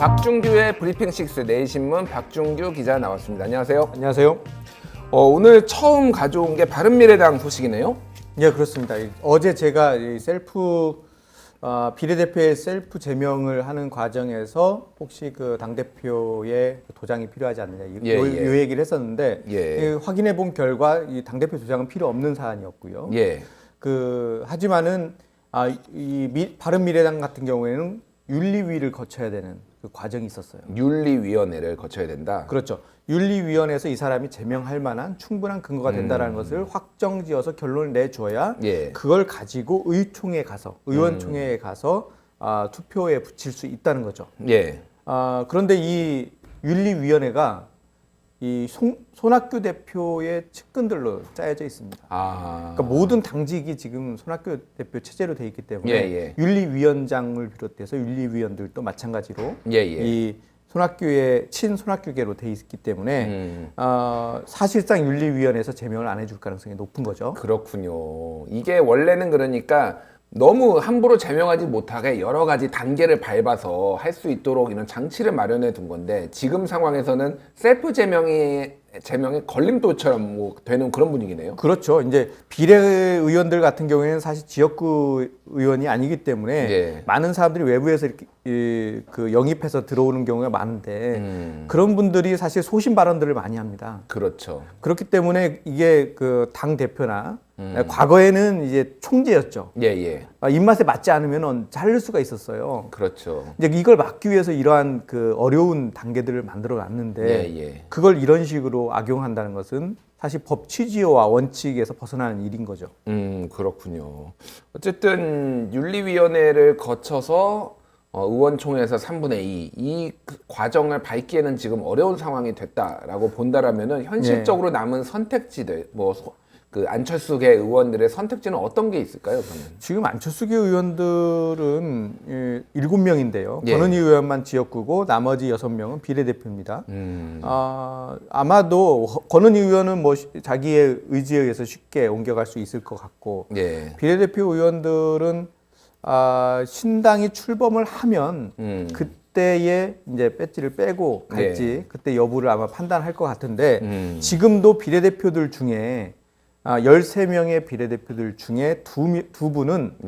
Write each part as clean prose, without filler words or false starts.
박준규의 브리핑 식스 내일신문 박준규 기자 나왔습니다. 안녕하세요. 안녕하세요. 오늘 처음 가져온 게 바른미래당 소식이네요. 예, 그렇습니다. 어제 제가 이 비례대표의 셀프 제명을 하는 과정에서 혹시 그 당대표의 도장이 필요하지 않느냐 이 얘기를 했었는데 확인해 본 결과 이 당대표 도장은 필요 없는 사안이었고요. 하지만은 바른미래당 같은 경우에는 윤리위를 거쳐야 되는 그 과정이 있었어요. 윤리위원회를 거쳐야 된다. 그렇죠. 윤리위원회에서 이 사람이 제명할 만한 충분한 근거가 된다는 것을 확정지어서 결론을 내줘야 그걸 가지고 의원총회에 가서 투표에 붙일 수 있다는 거죠. 그런데 이 윤리위원회가 이 손학규 대표의 측근들로 짜여져 있습니다. 그러니까 모든 당직이 지금 손학규 대표 체제로 돼 있기 때문에 윤리위원장을 비롯해서 윤리위원들도 마찬가지로 이 손학규의 친손학규계로 돼 있기 때문에 사실상 윤리위원회에서 제명을 안 해줄 가능성이 높은 거죠. 그렇군요. 이게 원래는 그러니까 너무 함부로 제명하지 못하게 여러 가지 단계를 밟아서 할 수 있도록 이런 장치를 마련해 둔 건데 지금 상황에서는 셀프 제명의 걸림돌처럼 되는 그런 분위기네요. 그렇죠. 이제 비례의원들 같은 경우에는 사실 지역구 의원이 아니기 때문에 많은 사람들이 외부에서 이렇게 영입해서 들어오는 경우가 많은데 그런 분들이 사실 소신 발언들을 많이 합니다. 그렇죠. 그렇기 때문에 이게 그 당 대표나 과거에는 이제 총재였죠. 입맛에 맞지 않으면 자를 수가 있었어요. 그렇죠. 이제 이걸 막기 위해서 이러한 그 어려운 단계들을 만들어 놨는데 그걸 이런 식으로 악용한다는 것은 사실 법 취지와 원칙에서 벗어나는 일인 거죠. 그렇군요. 어쨌든 윤리위원회를 거쳐서 의원총회에서 3분의 2 이 과정을 밟기에는 지금 어려운 상황이 됐다라고 본다라면은 현실적으로 남은 선택지들 그 안철수계 의원들의 선택지는 어떤 게 있을까요? 그러면? 지금 안철수계 의원들은 7명인데요. 권은희 의원만 지역구고 나머지 6명은 비례대표입니다. 아마도 권은희 의원은 자기의 의지에 의해서 쉽게 옮겨갈 수 있을 것 같고 비례대표 의원들은 신당이 출범을 하면 그때의 이제 배지를 빼고 갈지 그때 여부를 아마 판단할 것 같은데 지금도 비례대표들 중에 13명의 비례대표들 중에 두 분은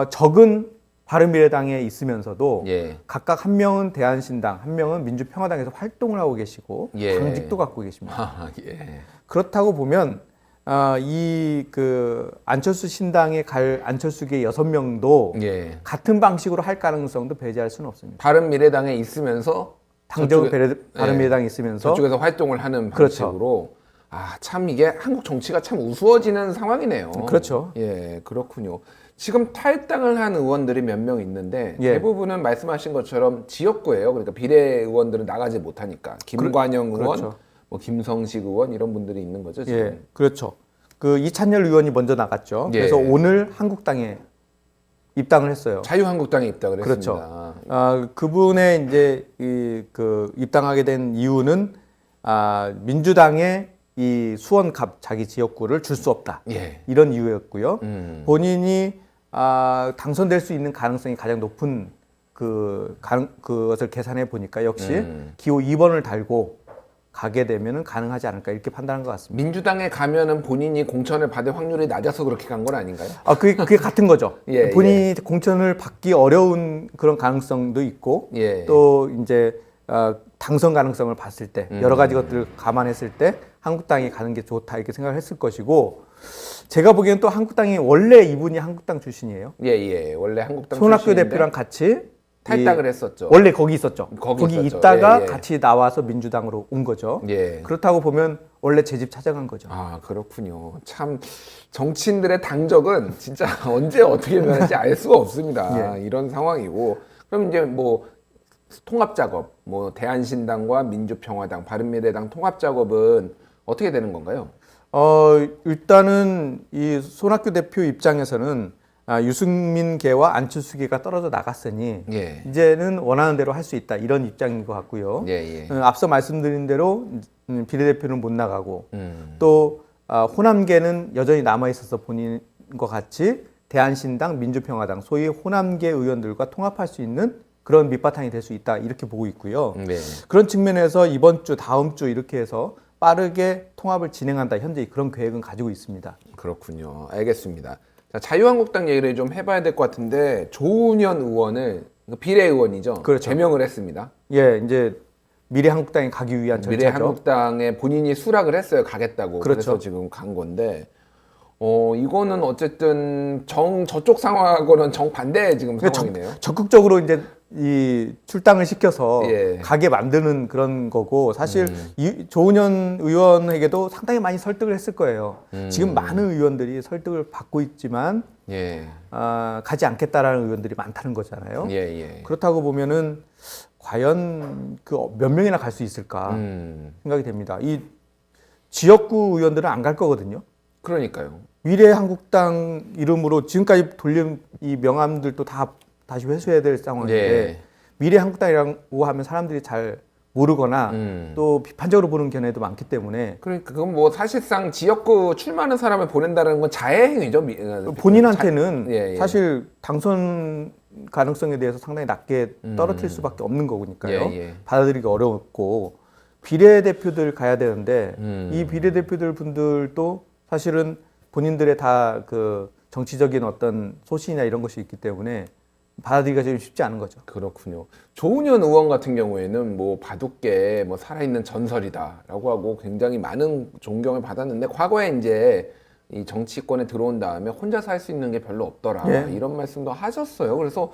적은 바른미래당에 있으면서도 각각 한 명은 대한신당, 한 명은 민주평화당에서 활동을 하고 계시고 당직도 갖고 계십니다. 그렇다고 보면 안철수 신당에 갈 안철수계 6명도 같은 방식으로 할 가능성도 배제할 수는 없습니다. 바른미래당에 있으면서 바른미래당에 있으면서 저쪽에서 활동을 하는 방식으로 참 이게 한국 정치가 참 우스워지는 상황이네요. 그렇죠. 그렇군요. 지금 탈당을 한 의원들이 몇 명 있는데 대부분은 말씀하신 것처럼 지역구예요. 그러니까 비례의원들은 나가지 못하니까 김관영 의원, 김성식 의원 이런 분들이 있는 거죠. 지금. 그렇죠. 그 이찬열 의원이 먼저 나갔죠. 그래서 오늘 한국당에 입당을 했어요. 자유한국당에 입당을 했습니다. 그렇죠. 그분의 이제 입당하게 된 이유는 민주당의 이 수원갑 자기 지역구를 줄 수 없다. 이런 이유였고요. 본인이 당선될 수 있는 가능성이 가장 높은 그것을 계산해 보니까 역시 기호 2번을 달고 가게 되면은 가능하지 않을까 이렇게 판단한 것 같습니다. 민주당에 가면은 본인이 공천을 받을 확률이 낮아서 그렇게 간 건 아닌가요? 그게 같은 거죠. 본인이 공천을 받기 어려운 그런 가능성도 있고 또 이제 당선 가능성을 봤을 때 여러 가지 것들을 감안했을 때 한국당이 가는 게 좋다 이렇게 생각을 했을 것이고 제가 보기에는 또 한국당이 원래 이분이 한국당 출신이에요. 원래 한국당 손학규 대표랑 같이 탈당을 했었죠. 원래 거기 있었죠. 거기 있다가 같이 나와서 민주당으로 온 거죠. 그렇다고 보면 원래 제 집 찾아간 거죠. 그렇군요. 참 정치인들의 당적은 진짜 언제 어떻게 변할지 알 수가 없습니다. 이런 상황이고 그럼 이제 통합 작업, 대한신당과 민주평화당, 바른미래당 통합 작업은 어떻게 되는 건가요? 일단은 이 손학규 대표 입장에서는 유승민계와 안철수계가 떨어져 나갔으니 이제는 원하는 대로 할 수 있다 이런 입장인 것 같고요. 앞서 말씀드린 대로 비례대표는 못 나가고 또 호남계는 여전히 남아 있어서 본인과 같이 대한신당, 민주평화당 소위 호남계 의원들과 통합할 수 있는 그런 밑바탕이 될 수 있다 이렇게 보고 있고요. 네. 그런 측면에서 이번 주, 다음 주 이렇게 해서 빠르게 통합을 진행한다. 현재 그런 계획은 가지고 있습니다. 그렇군요. 알겠습니다. 자, 자유한국당 얘기를 좀 해봐야 될 것 같은데 조은현 의원을 비례의원이죠. 그렇죠. 제명을 했습니다. 예, 이제 미래한국당에 가기 위한 절차죠. 미래한국당에 본인이 수락을 했어요. 가겠다고. 그렇죠. 그래서 지금 간 건데 이거는 어쨌든 저쪽 상황하고는 정반대 지금 상황이네요. 적극적으로 이제 이 출당을 시켜서 예. 가게 만드는 그런 거고 사실 조은현 의원에게도 상당히 많이 설득을 했을 거예요. 지금 많은 의원들이 설득을 받고 있지만 예. 가지 않겠다라는 의원들이 많다는 거잖아요. 예, 예. 그렇다고 보면은 과연 그 몇 명이나 갈 수 있을까 생각이 됩니다. 이 지역구 의원들은 안 갈 거거든요. 그러니까요. 미래한국당 이름으로 지금까지 돌린 이 명함들도 다 다시 회수해야 될 상황인데 예. 미래한국당이라고 하면 사람들이 잘 모르거나 또 비판적으로 보는 견해도 많기 때문에 그러니까 그건 뭐 사실상 지역구 출마하는 사람을 보낸다는 건 자해행위죠. 본인한테는 예, 예. 사실 당선 가능성에 대해서 상당히 낮게 떨어뜨릴 수밖에 없는 거니까요. 예, 예. 받아들이기 어렵고 비례대표들 가야 되는데 이 비례대표들 분들도 사실은 본인들의 다 그 정치적인 어떤 소신이나 이런 것이 있기 때문에 받아들이기가 좀 쉽지 않은 거죠. 그렇군요. 조은현 의원 같은 경우에는 뭐 바둑계 뭐 살아있는 전설이다라고 하고 굉장히 많은 존경을 받았는데 과거에 이제 이 정치권에 들어온 다음에 혼자서 할 수 있는 게 별로 없더라 예. 이런 말씀도 하셨어요. 그래서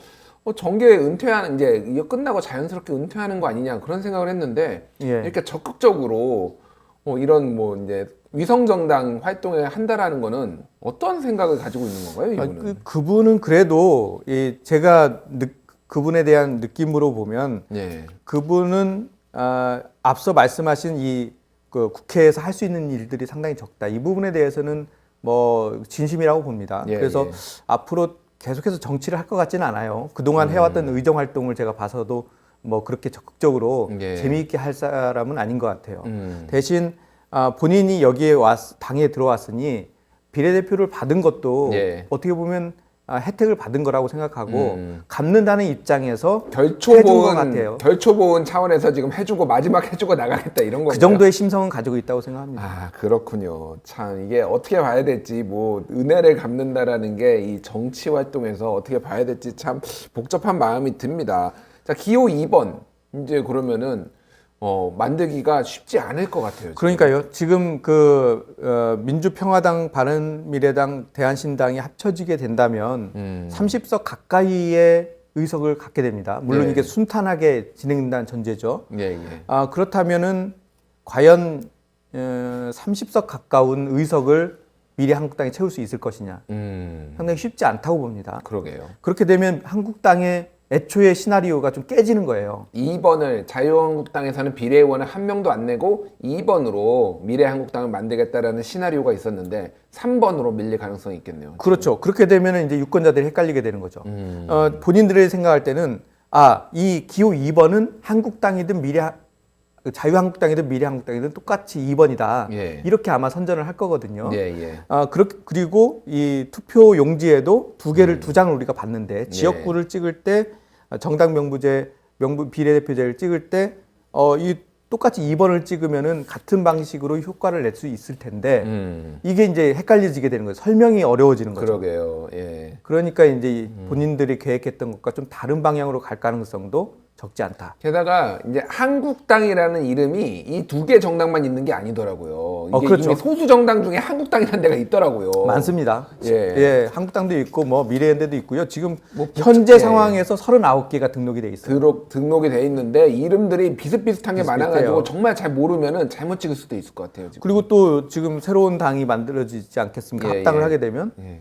정계 은퇴하는 이제 이거 끝나고 자연스럽게 은퇴하는 거 아니냐 그런 생각을 했는데 예. 이렇게 적극적으로 이런 뭐 이제 위성정당 활동을 한다라는 거는 어떤 생각을 가지고 있는 건가요? 이분은? 그분은 그래도 제가 그분에 대한 느낌으로 보면 예. 그분은 앞서 말씀하신 그 국회에서 할 수 있는 일들이 상당히 적다. 이 부분에 대해서는 뭐 진심이라고 봅니다. 예, 그래서 예. 앞으로 계속해서 정치를 할 것 같지는 않아요. 그동안 해왔던 의정 활동을 제가 봐서도 뭐 그렇게 적극적으로 예. 재미있게 할 사람은 아닌 것 같아요. 대신 본인이 여기에 당에 들어왔으니 비례대표를 받은 것도 예. 어떻게 보면 혜택을 받은 거라고 생각하고 갚는다는 입장에서 해준 것 결초본 같아요. 결초본 차원에서 지금 해주고 마지막 해주고 나가겠다 이런 건가요? 그 정도의 심성은 가지고 있다고 생각합니다. 아 그렇군요. 참 이게 어떻게 봐야 될지 뭐 은혜를 갚는다라는 게 이 정치 활동에서 어떻게 봐야 될지 참 복잡한 마음이 듭니다. 자 기호 2번 이제 그러면은 만들기가 쉽지 않을 것 같아요. 지금. 그러니까요. 지금 민주평화당, 바른미래당, 대한신당이 합쳐지게 된다면 30석 가까이의 의석을 갖게 됩니다. 물론 예. 이게 순탄하게 진행된다는 전제죠. 예, 예. 그렇다면은 과연 30석 가까운 의석을 미래한국당이 채울 수 있을 것이냐. 상당히 쉽지 않다고 봅니다. 그러게요. 그렇게 되면 한국당의 애초의 시나리오가 좀 깨지는 거예요. 2번을 자유한국당에서는 비례의원을 한 명도 안 내고 2번으로 미래한국당을 만들겠다라는 시나리오가 있었는데 3번으로 밀릴 가능성이 있겠네요. 그렇죠. 그렇게 되면 이제 유권자들이 헷갈리게 되는 거죠. 본인들이 생각할 때는 이 기호 2번은 한국당이든 자유한국당이든 미래한국당이든 똑같이 2번이다. 예. 이렇게 아마 선전을 할 거거든요. 예, 예. 그리고 이 투표 용지에도 두 장을 우리가 봤는데 지역구를 찍을 때 정당 비례대표제를 찍을 때 이 똑같이 2번을 찍으면은 같은 방식으로 효과를 낼 수 있을 텐데 이게 이제 헷갈려지게 되는 거예요. 설명이 어려워지는 거죠. 그러게요. 예. 그러니까 이제 본인들이 계획했던 것과 좀 다른 방향으로 갈 가능성도 적지 않다. 게다가 이제 한국당이라는 이름이 이 두 개 정당만 있는 게 아니더라고요. 이게 그렇죠. 이미 소수 정당 중에 한국당이라는 데가 있더라고요. 많습니다. 예. 한국당도 있고 뭐 미래연대도 있고요. 지금 뭐 현재 상황에서 39개가 등록이 돼 있어요. 등록이 돼 있는데 이름들이 비슷비슷한 게 비슷비슷해요. 많아가지고 정말 잘 모르면은 잘못 찍을 수도 있을 것 같아요. 지금. 그리고 또 지금 새로운 당이 만들어지지 않겠습니까? 예, 합당을 예. 하게 되면 예.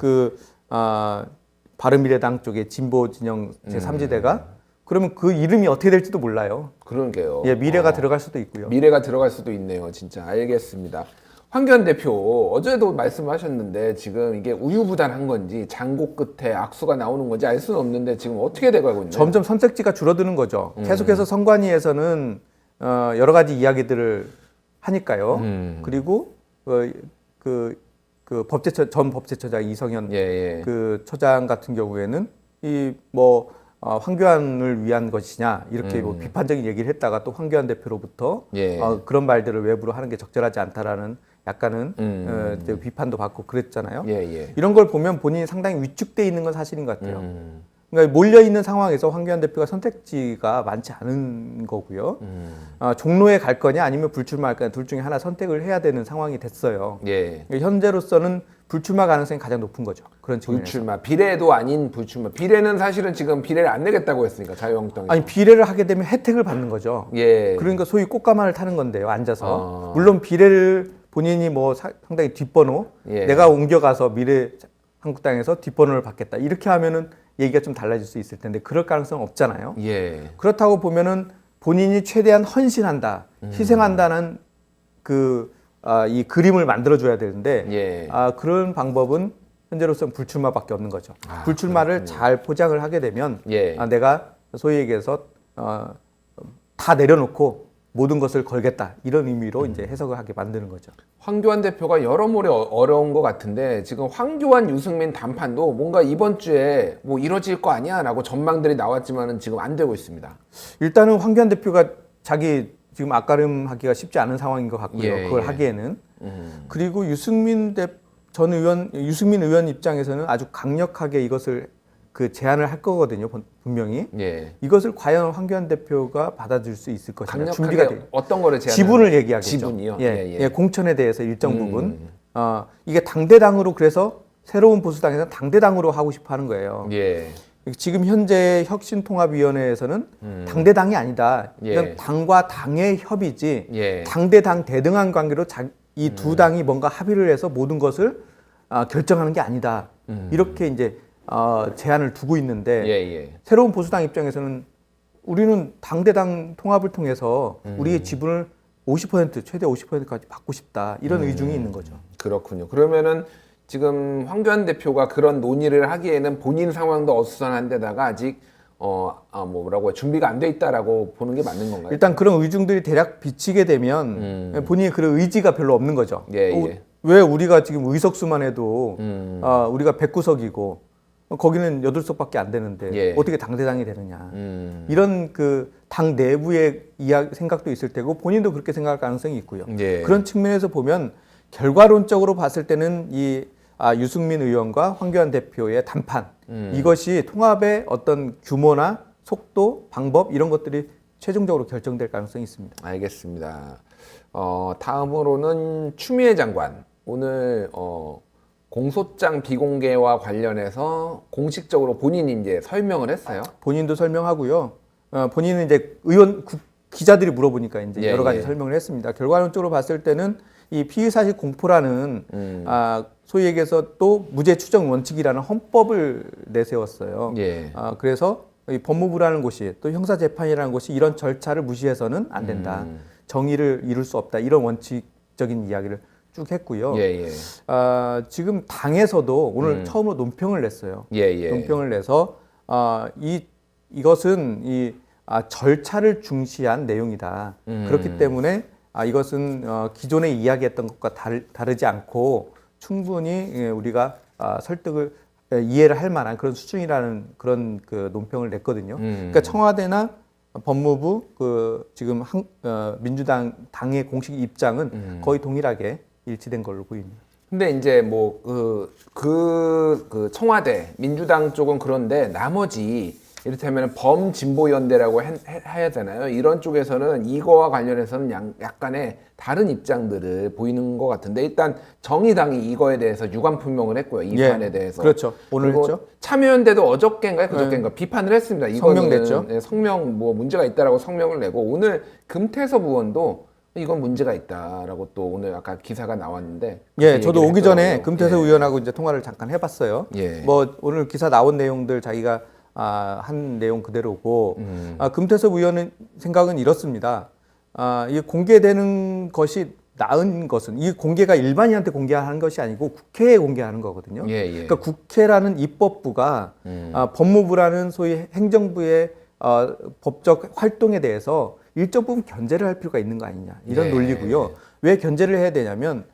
바른미래당 쪽에 진보 진영 제3지대가 그러면 그 이름이 어떻게 될지도 몰라요. 그런 게요. 미래가 들어갈 수도 있고요. 미래가 들어갈 수도 있네요. 진짜 알겠습니다. 황교안 대표 어제도 말씀하셨는데 지금 이게 우유부단한 건지 장고 끝에 악수가 나오는 건지 알 수는 없는데 지금 어떻게 돼가고 있나요? 점점 선택지가 줄어드는 거죠. 계속해서 선관위에서는 여러 가지 이야기들을 하니까요. 그리고 그 전 법제처장 이성현 예, 예. 그 처장 같은 경우에는 황교안을 위한 것이냐 이렇게 뭐 비판적인 얘기를 했다가 또 황교안 대표로부터 그런 말들을 외부로 하는 게 적절하지 않다라는 약간은 비판도 받고 그랬잖아요. 이런 걸 보면 본인이 상당히 위축돼 있는 건 사실인 것 같아요. 그러니까 몰려 있는 상황에서 황교안 대표가 선택지가 많지 않은 거고요. 종로에 갈 거냐 아니면 불출마할 거냐 둘 중에 하나 선택을 해야 되는 상황이 됐어요. 그러니까 현재로서는 불출마 가능성이 가장 높은 거죠. 그런 측면에서. 불출마, 비례도 아닌 불출마. 비례는 사실은 지금 비례를 안 내겠다고 했으니까 자유한국당이. 아니 비례를 하게 되면 혜택을 받는 거죠. 그러니까 소위 꽃가마를 타는 건데요. 앉아서. 물론 비례를 본인이 뭐 상당히 뒷번호, 내가 옮겨가서 미래 한국당에서 뒷번호를 받겠다 이렇게 하면은 얘기가 좀 달라질 수 있을 텐데 그럴 가능성은 없잖아요. 그렇다고 보면은 본인이 최대한 헌신한다, 희생한다는 이 그림을 만들어줘야 되는데 그런 방법은 현재로서는 불출마밖에 없는 거죠. 불출마를 잘 포장을 하게 되면 내가 소위 얘기해서 다 내려놓고 모든 것을 걸겠다 이런 의미로 이제 해석을 하게 만드는 거죠. 황교안 대표가 여러모로 어려운 것 같은데 지금 황교안 유승민 단판도 뭔가 이번 주에 뭐 이뤄질 거 아니야라고 전망들이 나왔지만은 지금 안 되고 있습니다. 일단은 황교안 대표가 자기 지금 앞가름하기가 쉽지 않은 상황인 것 같고요. 그걸 하기에는 그리고 유승민 의원 입장에서는 아주 강력하게 이것을 제안을 할 거거든요. 분명히 이것을 과연 황교안 대표가 받아들일 수 있을 것이냐. 준비가 돼. 어떤 거를 제안? 지분을 얘기하겠죠. 지분이요. 공천에 대해서 일정 부분. 이게 당대당으로 그래서 새로운 보수당에서는 당대당으로 하고 싶어 하는 거예요. 지금 현재 혁신통합위원회에서는 당대당이 아니다. 이건 당과 당의 협의지 당대당 대등한 관계로 이 두 당이 뭔가 합의를 해서 모든 것을 결정하는 게 아니다. 이렇게 이제 제안을 두고 있는데 새로운 보수당 입장에서는 우리는 당대당 통합을 통해서 우리의 지분을 50% 최대 50%까지 받고 싶다. 이런 의중이 있는 거죠. 그렇군요. 그러면은 지금 황교안 대표가 그런 논의를 하기에는 본인 상황도 어수선한 데다가 아직 뭐라고 준비가 안 돼 있다라고 보는 게 맞는 건가요? 일단 그런 의중들이 대략 비치게 되면 본인의 그런 의지가 별로 없는 거죠. 왜 우리가 지금 의석수만 해도 우리가 109석이고 거기는 8석밖에 안 되는데 어떻게 당대당이 되느냐. 이런 당 내부의 생각도 있을 테고 본인도 그렇게 생각할 가능성이 있고요. 그런 측면에서 보면 결과론적으로 봤을 때는 이 유승민 의원과 황교안 대표의 단판 이것이 통합의 어떤 규모나 속도, 방법 이런 것들이 최종적으로 결정될 가능성이 있습니다. 알겠습니다. 다음으로는 추미애 장관 오늘 공소장 비공개와 관련해서 공식적으로 본인이 이제 설명을 했어요. 본인도 설명하고요. 본인은 이제 기자들이 물어보니까 이제 여러 가지 설명을 했습니다. 결과론적으로 봤을 때는 이 피의사실 공포라는 소위 얘기해서 또 무죄 추정 원칙이라는 헌법을 내세웠어요. 그래서 이 법무부라는 곳이 또 형사재판이라는 곳이 이런 절차를 무시해서는 안 된다. 정의를 이룰 수 없다. 이런 원칙적인 이야기를 쭉 했고요. 지금 당에서도 오늘 처음으로 논평을 냈어요. 논평을 내서 이것은 절차를 중시한 내용이다. 그렇기 때문에 이것은 기존에 이야기했던 것과 다르지 않고 충분히 우리가 설득을 이해를 할 만한 그런 수준이라는 그런 논평을 냈거든요. 그러니까 청와대나 법무부 지금 민주당 당의 공식 입장은 거의 동일하게 일치된 걸로 보입니다. 근데 이제 뭐 그 청와대 민주당 쪽은 그런데 나머지 이를테면 범진보연대라고 해야 되나요? 이런 쪽에서는 이거와 관련해서는 약간의 다른 입장들을 보이는 것 같은데 일단 정의당이 이거에 대해서 유감표명을 했고요. 이 판에 대해서. 그렇죠. 오늘 했죠. 참여연대도 어저께인가요? 그저께인가 비판을 했습니다. 성명 냈죠. 성명 뭐 문제가 있다라고 성명을 내고 오늘 금태섭 의원도 이건 문제가 있다라고 또 오늘 아까 기사가 나왔는데 저도 오기 전에 금태섭 의원하고 이제 통화를 잠깐 해봤어요. 뭐 오늘 기사 나온 내용들 자기가 한 내용 그대로고 금태섭 의원은 생각은 이렇습니다. 이게 공개되는 것이 나은 것은 이 공개가 일반인한테 공개하는 것이 아니고 국회에 공개하는 거거든요. 그러니까 국회라는 입법부가 법무부라는 소위 행정부의 법적 활동에 대해서 일정 부분 견제를 할 필요가 있는 거 아니냐 이런 논리고요. 왜 견제를 해야 되냐면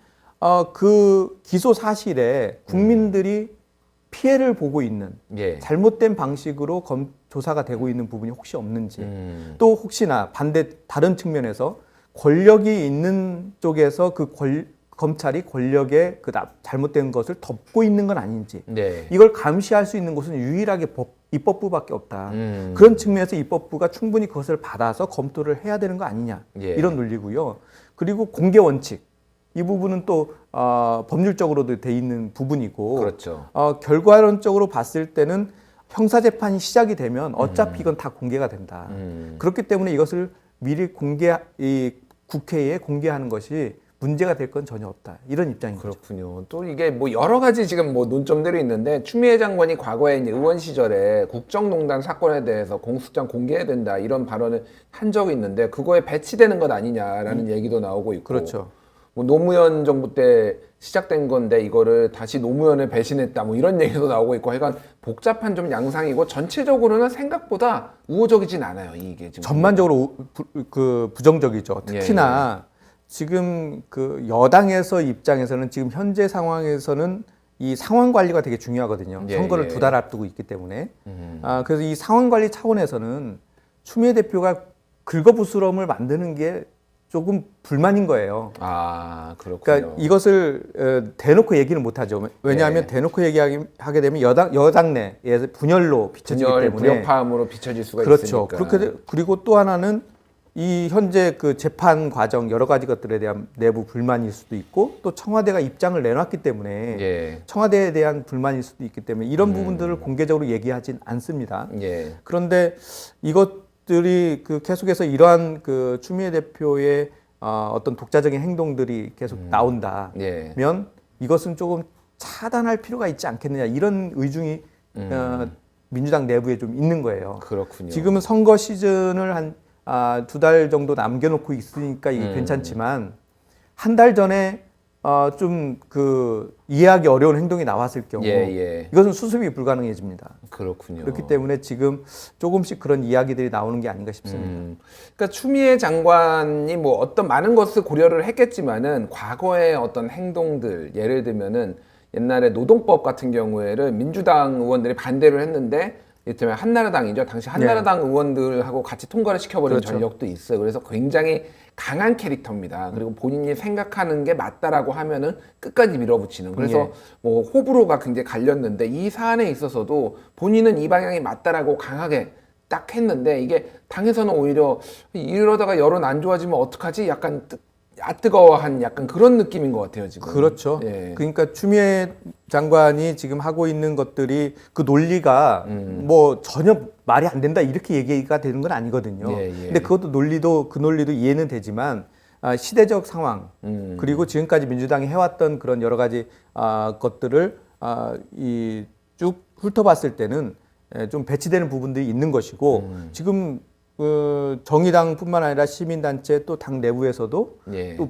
그 기소 사실에 국민들이 피해를 보고 있는 잘못된 방식으로 조사가 되고 있는 부분이 혹시 없는지 또 혹시나 다른 측면에서 권력이 있는 쪽에서 검찰이 권력의 그 잘못된 것을 덮고 있는 건 아닌지 네. 이걸 감시할 수 있는 곳은 유일하게 입법부밖에 없다. 그런 측면에서 입법부가 충분히 그것을 받아서 검토를 해야 되는 거 아니냐 예. 이런 논리고요. 그리고 공개 원칙 이 부분은 또 법률적으로도 돼 있는 부분이고 그렇죠. 결과론적으로 봤을 때는 형사 재판이 시작이 되면 어차피 이건 다 공개가 된다. 그렇기 때문에 이것을 미리 국회에 공개하는 것이 문제가 될 건 전혀 없다. 이런 입장인 거죠. 그렇군요. 또 이게 뭐 여러 가지 지금 뭐 논점들이 있는데 추미애 장관이 과거에 이제 의원 시절에 국정농단 사건에 대해서 공소장 공개해야 된다 이런 발언을 한 적이 있는데 그거에 배치되는 것 아니냐라는 얘기도 나오고 있고. 그렇죠. 뭐 노무현 정부 때 시작된 건데 이거를 다시 노무현을 배신했다 뭐 이런 얘기도 나오고 있고 하여간 복잡한 좀 양상이고 전체적으로는 생각보다 우호적이진 않아요. 이게 지금 전반적으로 부정적이죠. 특히나 지금 그 여당에서 입장에서는 지금 현재 상황에서는 이 상황 관리가 되게 중요하거든요. 예, 선거를 예. 2달 앞두고 있기 때문에. 그래서 이 상황 관리 차원에서는 추미애 대표가 긁어부스럼을 만드는 게 조금 불만인 거예요. 아, 그렇군요. 그러니까 이것을 대놓고 얘기는 못하죠. 왜냐하면 예. 대놓고 얘기하게 되면 여당 내에 분열로 비춰지기 때문에 불협화음으로 비춰질 수가 그렇죠. 있으니까. 그리고 또 하나는 이 현재 그 재판 과정 여러 가지 것들에 대한 내부 불만일 수도 있고 또 청와대가 입장을 내놨기 때문에 예. 청와대에 대한 불만일 수도 있기 때문에 이런 부분들을 공개적으로 얘기하진 않습니다. 예. 그런데 이것들이 계속해서 이러한 추미애 대표의 어떤 독자적인 행동들이 계속 나온다면 예. 이것은 조금 차단할 필요가 있지 않겠느냐 이런 의중이 민주당 내부에 좀 있는 거예요. 그렇군요. 지금은 선거 시즌을 한 2달 정도 남겨놓고 있으니까 이게 괜찮지만 한 달 전에 좀 이해하기 어려운 행동이 나왔을 경우 이것은 수습이 불가능해집니다. 그렇군요. 그렇기 때문에 지금 조금씩 그런 이야기들이 나오는 게 아닌가 싶습니다. 그러니까 추미애 장관이 뭐 어떤 많은 것을 고려를 했겠지만은 과거의 어떤 행동들 예를 들면은 옛날에 노동법 같은 경우에는 민주당 의원들이 반대를 했는데 이를테면 한나라당이죠. 당시 한나라당 의원들하고 같이 통과를 시켜버린 그렇죠. 전력도 있어요. 그래서 굉장히 강한 캐릭터입니다. 그리고 본인이 생각하는 게 맞다라고 하면은 끝까지 밀어붙이는. 그래서 뭐 호불호가 굉장히 갈렸는데 이 사안에 있어서도 본인은 이 방향이 맞다라고 강하게 딱 했는데 이게 당에서는 오히려 이러다가 여론 안 좋아지면 어떡하지? 약간 뜨거워한 약간 그런 느낌인 것 같아요 지금. 그렇죠. 예. 그러니까 추미애 장관이 지금 하고 있는 것들이 그 논리가 뭐 전혀 말이 안 된다 이렇게 얘기가 되는 건 아니거든요. 예. 근데 그 논리도 이해는 되지만 시대적 상황 그리고 지금까지 민주당이 해왔던 그런 여러 가지 것들을 쭉 훑어봤을 때는 좀 배치되는 부분들이 있는 것이고 지금 정의당뿐만 아니라 시민단체 또 당 내부에서도 또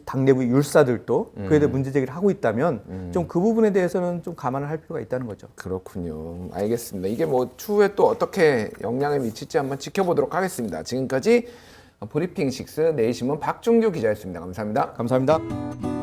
당 내부 율사들도 그에 대해 문제 제기를 하고 있다면 좀 그 부분에 대해서는 좀 감안을 할 필요가 있다는 거죠. 그렇군요. 알겠습니다. 이게 뭐 추후에 또 어떻게 영향을 미칠지 한번 지켜보도록 하겠습니다. 지금까지 브리핑 6 내일신문 박종규 기자였습니다. 감사합니다. 감사합니다.